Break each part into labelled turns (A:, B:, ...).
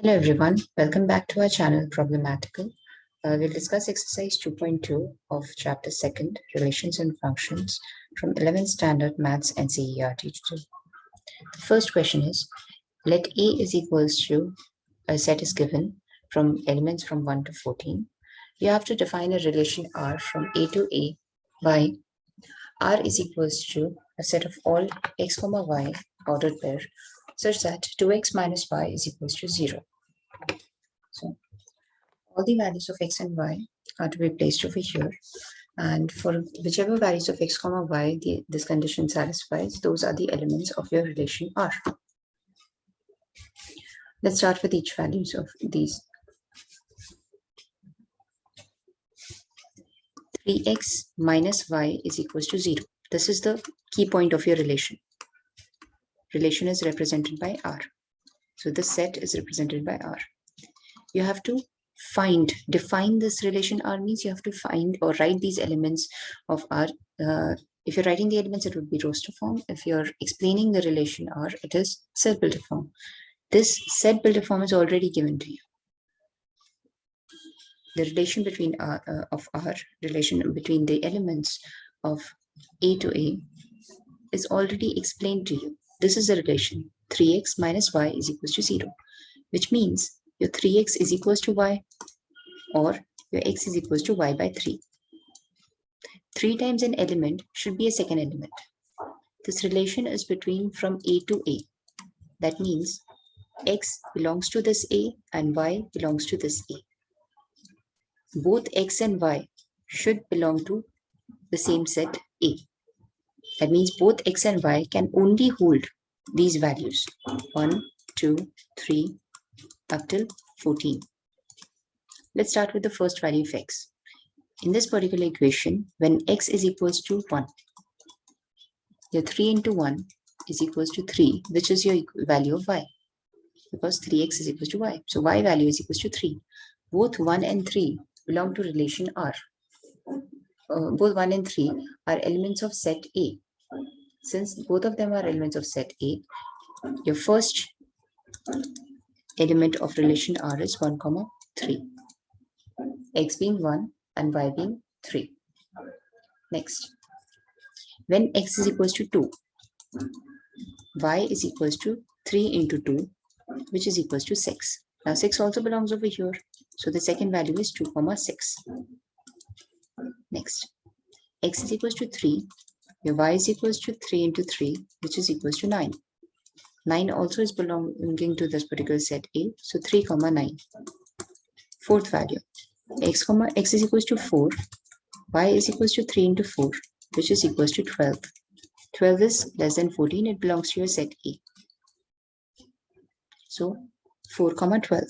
A: Hello everyone, welcome back to our channel Problematical. We'll discuss exercise 2.2 of chapter 2nd, Relations and Functions from 11th Standard Maths NCERT. The first question is, let A is equals to, a set is given from elements from 1 to 14. You have to define a relation R from A to A by R is equals to a set of all x, y ordered pair such that 2x minus y is equals to 0. So all the values of x and y are to be placed over here, and for whichever values of x, y this condition satisfies, those are the elements of your relation R. Let's start with each values of these. 3x minus y is equals to 0. This is the key point of your relation. Relation is represented by R. So this set is represented by R. You have to define this relation R means you have to find or write these elements of R. If you're writing the elements, it would be roster form. If you're explaining the relation R, it is set builder form. This set builder form is already given to you. The relation between relation between the elements of A to A is already explained to you. This is the relation 3x minus y is equals to 0, which means your 3x is equals to y, or your x is equals to y by 3. 3 times an element should be a second element. This relation is between from A to A. That means x belongs to this A and y belongs to this A. Both x and y should belong to the same set A. That means both x and y can only hold these values 1, 2, 3 up till 14. Let's start with the first value of x. In this particular equation, when x is equals to 1, your 3 into 1 is equals to 3, which is your value of y, because 3x is equals to y. So y value is equals to 3. Both 1 and 3 belong to relation R. Both 1 and 3 are elements of set A. Since both of them are elements of set A, your first element of relation R is 1, 3. X being 1 and y being 3. Next, when x is equals to 2, y is equals to 3 into 2, which is equals to 6. Now 6 also belongs over here. So the second value is 2, 6. Next, x is equals to 3. Your y is equals to 3 into 3, which is equals to 9. 9 also is belonging to this particular set A. So 3, 9. Fourth value, x is equals to 4. Y is equals to 3 into 4, which is equals to 12. 12 is less than 14. It belongs to your set A. So 4, 12.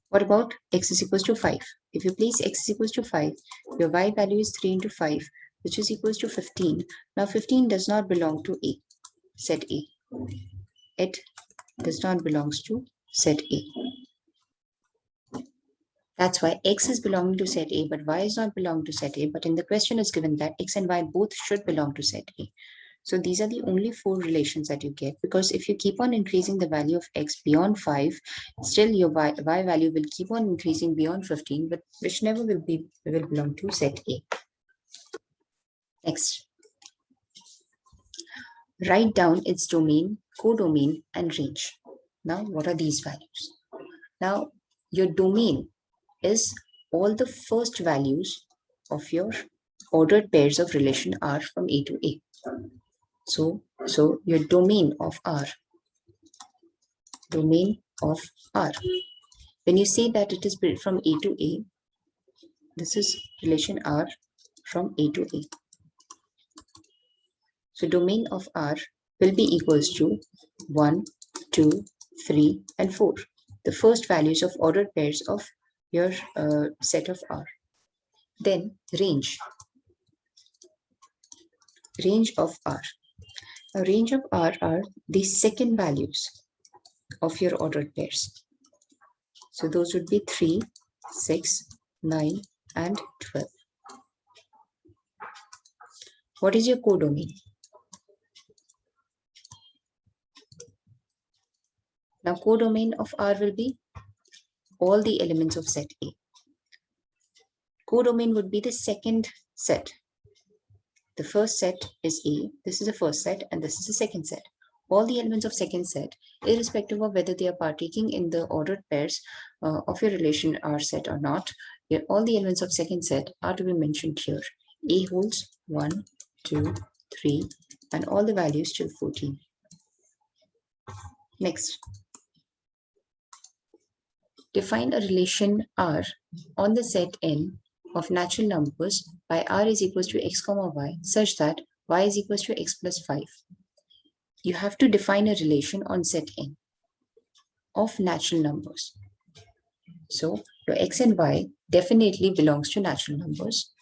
A: What about x is equals to 5? If you place x is equals to 5, your y value is 3 into 5, which is equals to 15. Now 15 does not belong to A, set A. It does not belongs to set A. That's why x is belonging to set A, but y is not belonging to set A. But in the question is given that x and y both should belong to set A. So these are the only 4 relations that you get, because if you keep on increasing the value of x beyond 5, still your y value will keep on increasing beyond 15, but which never will belong to set A. Next, write down its domain, codomain, and range. Now, what are these values? Now, your domain is all the first values of your ordered pairs of relation R from A to A. So your domain of R, when you say that it is built from A to A, this is relation R from A to A. So domain of R will be equals to 1, 2, 3, and 4. The first values of ordered pairs of your set of R. Then range of R. A range of R are the second values of your ordered pairs. So those would be 3, 6, 9, and 12. What is your codomain? Now codomain of R will be all the elements of set A. Codomain would be the second set. The first set is A, this is the first set, and this is the second set. All the elements of second set, irrespective of whether they are partaking in the ordered pairs of your relation R set or not, all the elements of second set are to be mentioned here. A holds 1, 2, 3, and all the values till 14. Next, define a relation R on the set N of natural numbers by R is equals to x comma y such that y is equals to x plus 5. You have to define a relation on set N of natural numbers. So your x and y definitely belongs to natural numbers.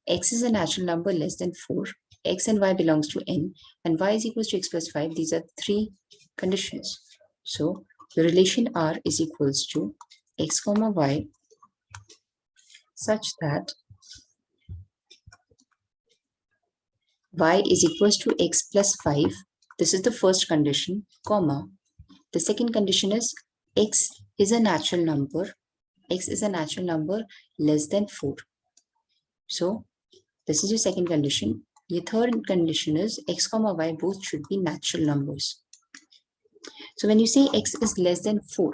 A: X is a natural number less than 4. X and y belongs to N, and y is equals to x plus 5. These are three conditions. So the relation R is equals to x comma y such that y is equals to x plus 5. This is the first condition, comma. The second condition is x is a natural number. X is a natural number less than 4. So this is your second condition. Your third condition is x comma y both should be natural numbers. So when you say x is less than 4,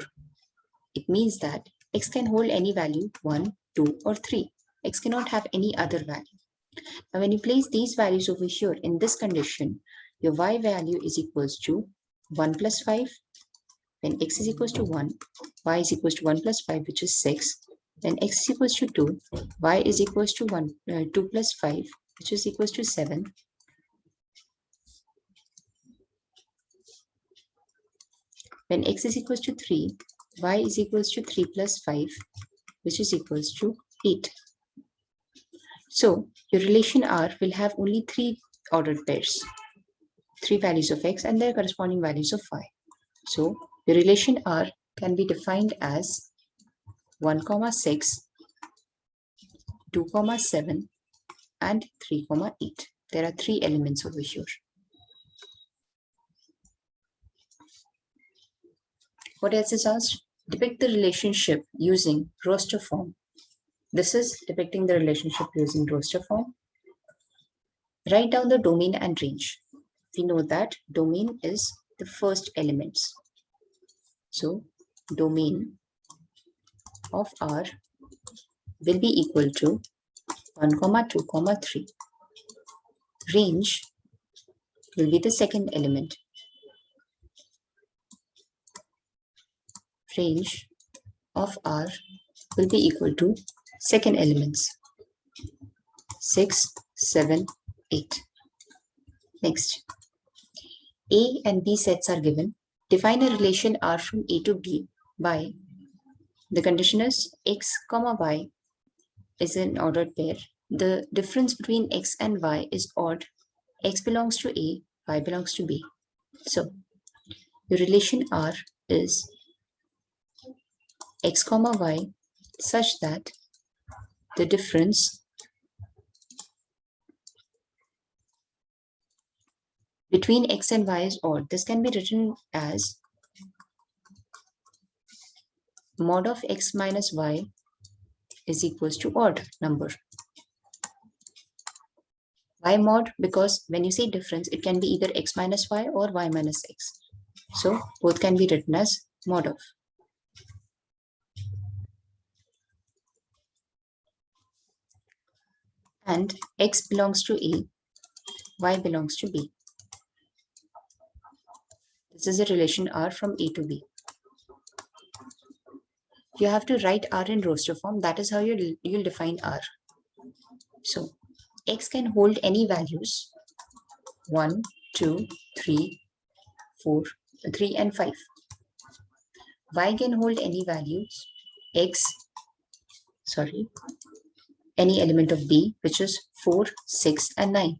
A: it means that x can hold any value 1, 2, or 3. X cannot have any other value. Now when you place these values over here in this condition, your y value is equals to 1 plus 5. When x is equals to 1, y is equals to 1 plus 5, which is 6. When x is equals to 2, y is equals to 2 plus 5, which is equals to 7. When x is equals to 3, y is equals to 3 plus 5, which is equals to 8. So your relation R will have only 3 ordered pairs, 3 values of x and their corresponding values of y. So your relation R can be defined as 1, 6, 2, 7, and 3, 8. There are 3 elements over here. What else is asked? Depict the relationship using roster form. This is depicting the relationship using roster form. Write down the domain and range. We know that domain is the first elements. So domain of R will be equal to 1, 2, 3. Range will be the second element. Range of R will be equal to second elements 6, 7, 8. Next, A and B sets are given. Define a relation R from A to B by the condition is x comma y is an ordered pair. The difference between x and y is odd. X belongs to A, y belongs to B. So the relation R is x comma y such that the difference between x and y is odd. This can be written as mod of x minus y is equals to odd number. Why mod? Because when you say difference, it can be either x minus y or y minus x. So both can be written as mod of. And x belongs to A, y belongs to B. This is a relation R from A to B. You have to write R in roster form. That is how you'll define R. So x can hold any values 1, 2, 3, 4, 3 and 5. Y can hold any values any element of B, which is 4, 6 and 9.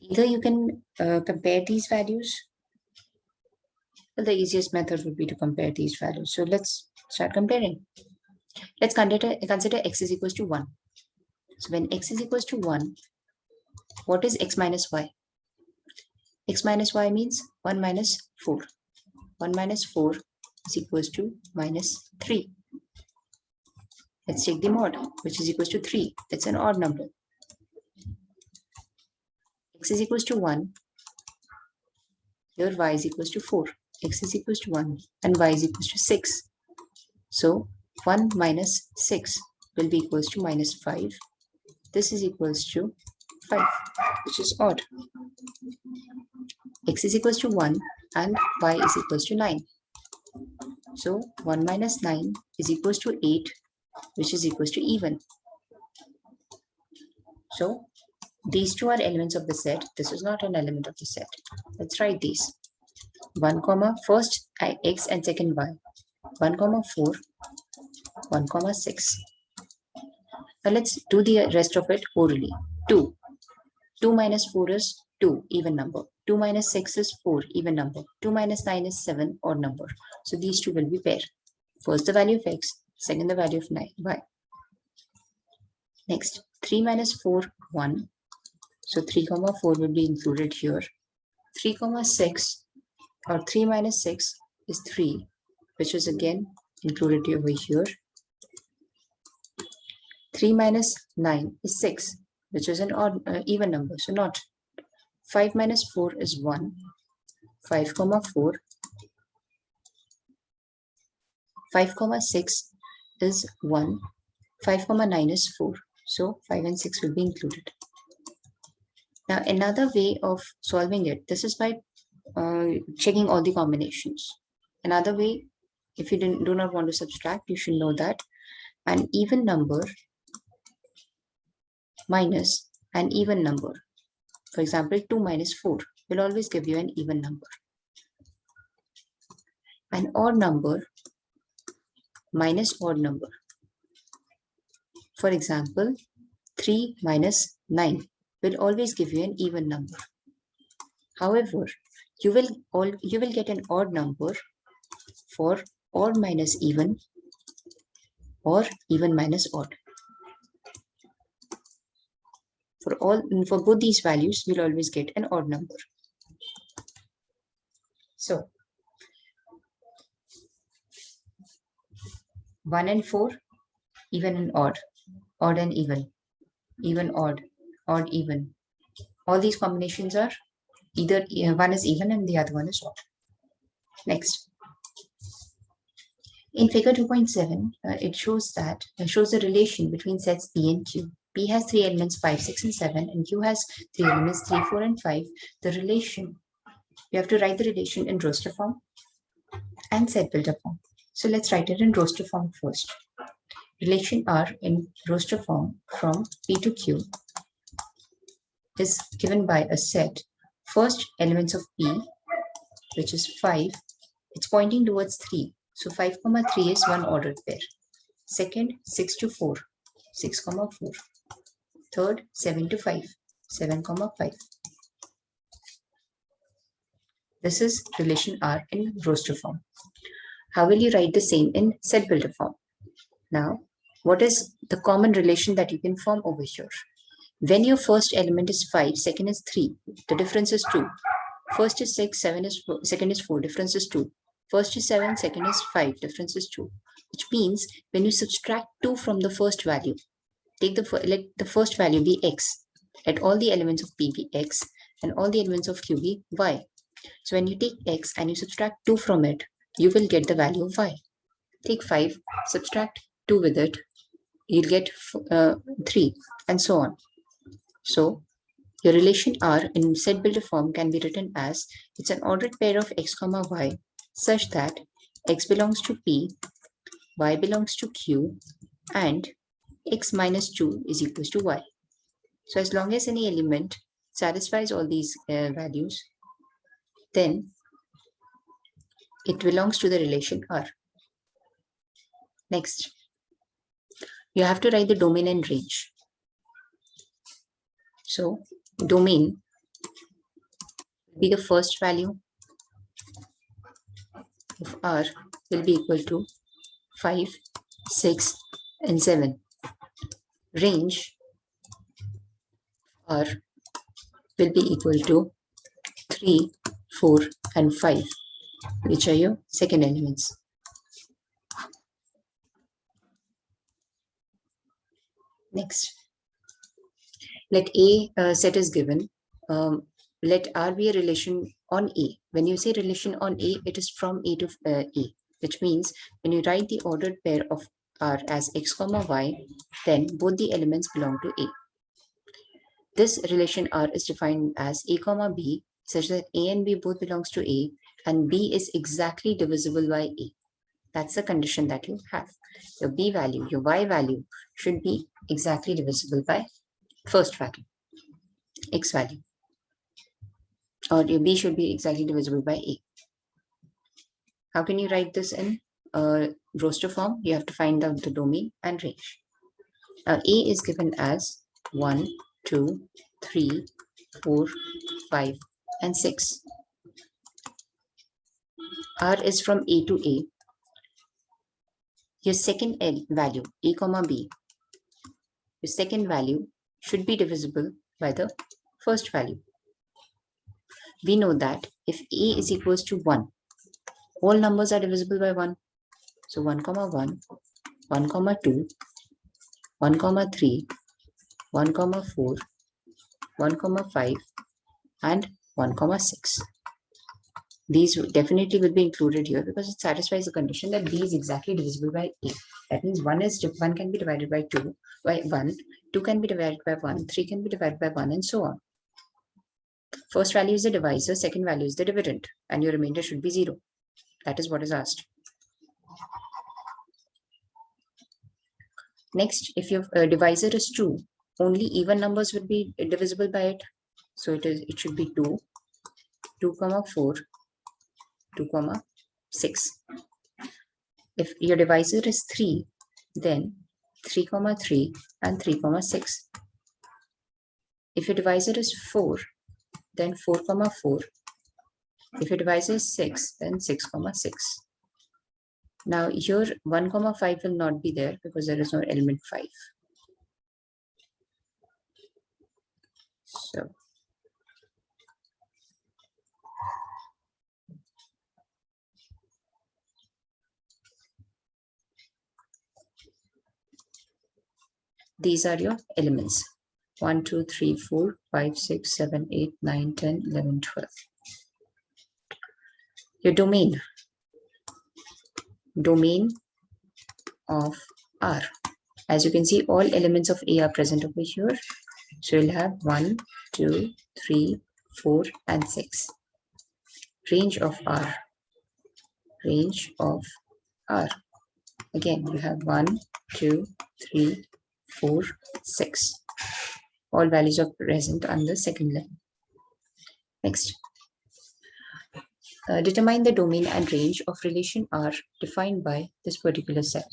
A: Either you can compare these values. Well, the easiest method would be to compare these values. So let's start comparing. Let's consider x is equals to 1. So when x is equals to 1, what is x minus y? X minus y means 1 minus 4. 1 minus 4 is equals to minus 3. Let's take the mod, which is equals to 3. That's an odd number. X is equals to 1. Here y is equals to 4. X is equals to 1 and y is equals to 6. So 1 minus 6 will be equals to minus 5. This is equals to 5, which is odd. X is equals to 1 and y is equals to 9. So 1 minus 9 is equals to 8, which is equals to even. So these two are elements of the set. This is not an element of the set. Let's write these. 1 comma first x and second y. 1 comma 4, 1 comma 6. Now let's do the rest of it orally. 2. 2 minus 4 is 2, even number. 2 minus 6 is 4, even number. 2 minus 9 is 7, odd number. So these two will be pair. First the value of x, second the value of y. Next, 3 minus 4, 1. So 3 comma 4 will be included here. 3 comma 6 or 3 minus 6 is 3, which is again included over here. 3 minus 9 is 6, which is an odd even number, so not. 5 minus 4 is 1. 5 comma 4. 5 comma 6 is 1. 5 comma 9 is 4. So 5 and 6 will be included. Now another way of solving it, this is by checking all the combinations. Another way, if you do not want to subtract, you should know that an even number minus an even number, for example 2 minus 4, will always give you an even number. An odd number minus odd number, for example 3 minus 9, will always give you an even number. However, you will get an odd number for odd minus even or even minus odd. For both these values, we'll always get an odd number. So 1 and 4, even and odd, odd and even odd, odd even. All these combinations are either one is even and the other one is odd. Next, in figure 2.7, it shows the relation between sets P and Q. P has 3 elements 5, 6, and 7, and Q has 3 elements 3, 4, and 5. The relation, you have to write the relation in roster form and set builder form. So let's write it in roster form first. Relation R in roster form from P to Q is given by a set. First elements of P, which is 5, it's pointing towards 3. So 5 comma 3 is one ordered pair. Second, 6 to 4, 6 comma 4. Third, 7 to 5, 7 comma 5. This is relation R in roster form. How will you write the same in set builder form? Now, what is the common relation that you can form over here? When your first element is 5, second is 3, the difference is 2. First is 6, second is 4, difference is 2. First is 7, second is 5, difference is 2. Which means when you subtract 2 from the first value, let the first value be x. Let all the elements of P be x and all the elements of Q be y. So when you take x and you subtract 2 from it, you will get the value of y. Take 5, subtract 2 with it, you'll get 3 and so on. So your relation R in set builder form can be written as it's an ordered pair of x comma y such that x belongs to P, y belongs to Q, and x minus 2 is equals to y. So as long as any element satisfies all these values, then it belongs to the relation R. Next, you have to write the domain and range. So domain will be the first value of R will be equal to 5, 6, and 7. Range R will be equal to 3, 4, and 5, which are your second elements. Next, let A set is given. Let R be a relation on A. When you say relation on A, it is from A to A, which means when you write the ordered pair of R as x comma y, then both the elements belong to A. This relation R is defined as A comma B, such that A and B both belongs to A, and B is exactly divisible by A. That's the condition that you have. Your B value, your Y value should be exactly divisible by first value, X value. Or your B should be exactly divisible by A. How can you write this in roster form? You have to find out the domain and range. Now A is given as 1, 2, 3, 4, 5, and 6. R is from A to A. Your second value, A comma B, your second value should be divisible by the first value. We know that if A is equals to 1, all numbers are divisible by 1. So 1 comma 1, 1 comma 2, 1 comma 3, 1 comma 4, 1 comma 5, and 1 comma 6. These definitely will be included here because it satisfies the condition that B is exactly divisible by A. That means 1 can be divided by 2 by 1, 2 can be divided by 1, 3 can be divided by 1, and so on. First value is the divisor, second value is the dividend, and your remainder should be 0. That is what is asked. Next, if your divisor is 2, only even numbers would be divisible by it. So it should be 2, 2 comma 4, 2 comma 6. If your divisor is 3, then 3 comma 3 and 3 comma 6. If your divisor is 4, then 4 comma 4. If your divisor is 6, then 6 comma 6. Now here 1 comma 5 will not be there because there is no element 5. So these are your elements. 1, 2, 3, 4, 5, 6, 7, 8, 9, 10, 11, 12. Your domain of R. As you can see, all elements of A are present over here. So you'll have 1, 2, 3, 4, and 6. Range of R. Again, you have 1, 2, 3, 4, 6. All values are present on the second level. Next. Determine the domain and range of relation R defined by this particular cell.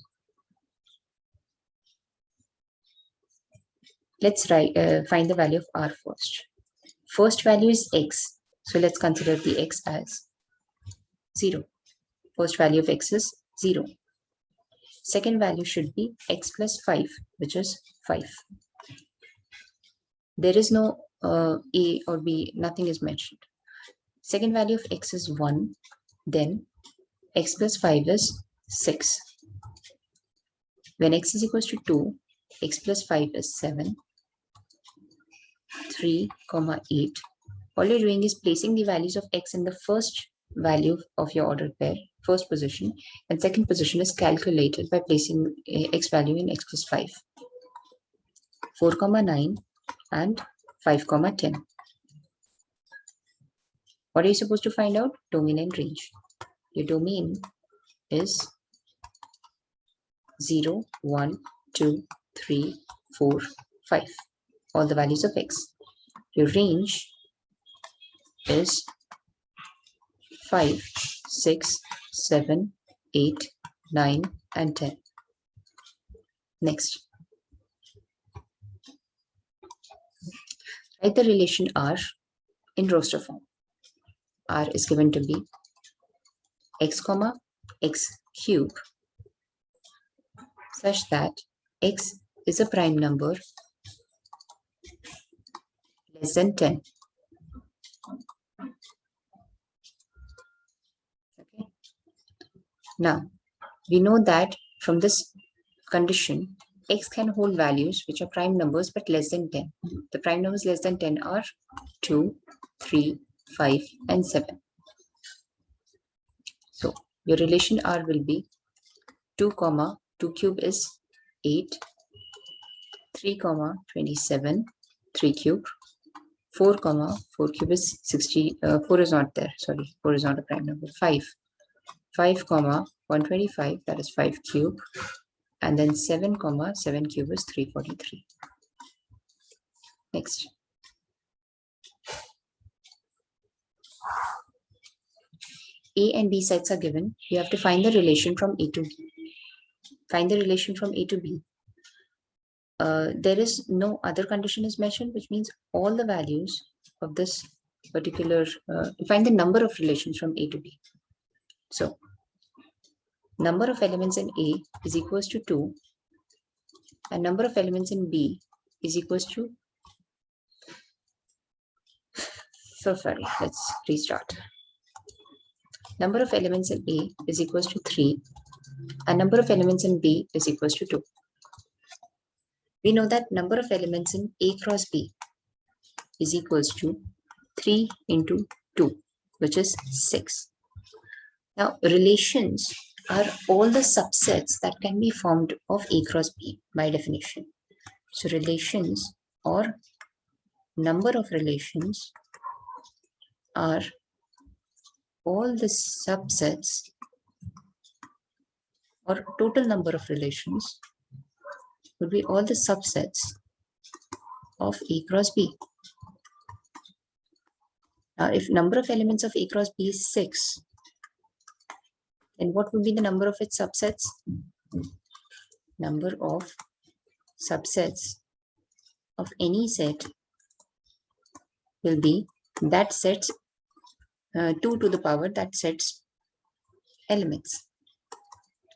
A: Let's find the value of R first. First value is X. So let's consider the X as 0. First value of X is 0. Second value should be X plus 5, which is 5. There is no A or B, nothing is mentioned. Second value of X is 1. Then X plus 5 is 6. When X is equals to 2, X plus 5 is 7. 3, 8. All you're doing is placing the values of X in the first value of your ordered pair, first position, and second position is calculated by placing X value in X plus 5. 4, 9 and 5, 10. What are you supposed to find out? Domain and range. Your domain is 0, 1, 2, 3, 4, 5. All the values of X. Your range is 5, 6, 7, 8, 9, and 10. Next. Write the relation R in roster form. R is given to be x comma x cube such that x is a prime number less than 10. Okay. Now, we know that from this condition, x can hold values which are prime numbers but less than 10. The prime numbers less than 10 are 2, 3, 5, and 7. So your relation R will be 2, 2 cube is 8, 3, 27, 3 cube, 4, 4 cube is 60, 4 is not there, sorry, 4 is not a prime number, 5, 125, that is 5 cube, and then 7, 7 cube is 343. Next. A and B sets are given. You have to find the relation from A to B. Find the relation from A to B. There is no other condition is mentioned, which means all the values of this particular, find the number of relations from A to B. So, number of elements in A is equals to 2, and number of elements in B is equals to, so sorry, let's restart. Number of elements in A is equals to 3, and number of elements in B is equals to 2. We know that number of elements in A cross B is equals to 3 into 2, which is 6. Now, relations are all the subsets that can be formed of A cross B by definition. So, relations or number of relations are all the subsets or total number of relations would be all the subsets of A cross B. Now, if number of elements of A cross B is 6, then what would be the number of its subsets? Number of subsets of any set will be that set's 2 to the power that set's elements,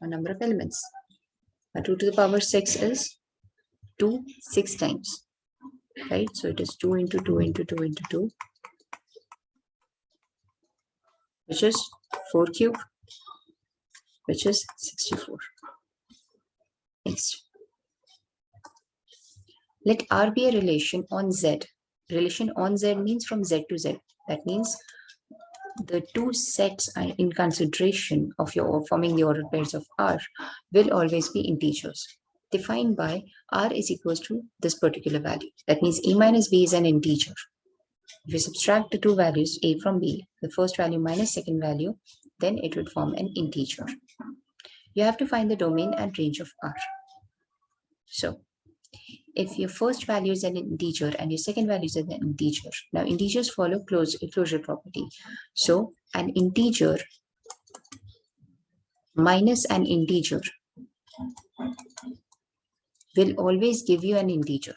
A: or number of elements. 2 to the power 6 is 2 6 times, right? So it is 2 into 2 into 2 into 2, which is 4 cube, which is 64. Next. Let R be a relation on Z. Relation on Z means from Z to Z. That means the two sets in consideration of your forming the ordered pairs of R will always be integers, defined by R is equals to this particular value. That means A minus B is an integer. If you subtract the two values A from B, the first value minus second value, then it would form an integer. You have to find the domain and range of R. So, if your first value is an integer and your second value is an integer, now integers follow closure property. So, an integer minus an integer will always give you an integer,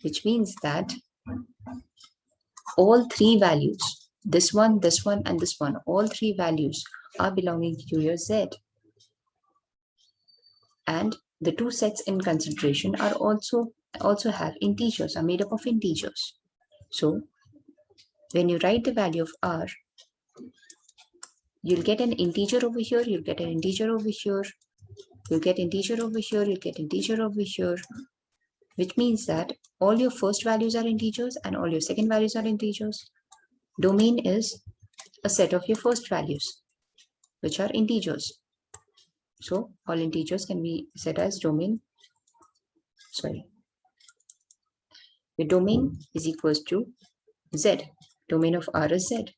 A: which means that all three values, this one, and this one, all three values are belonging to your Z. And the two sets in consideration are also have integers, are made up of integers. So when you write the value of R, you'll get an integer over here, you'll get an integer over here, you'll get integer over here, you'll get integer over here, which means that all your first values are integers and all your second values are integers. Domain is a set of your first values, which are integers. So all integers can be set as domain. Sorry. The domain is equals to Z. Domain of R is Z.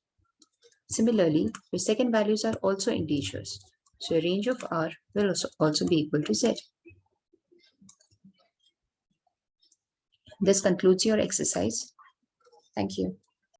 A: Similarly, your second values are also integers. So your range of R will also be equal to Z. This concludes your exercise. Thank you.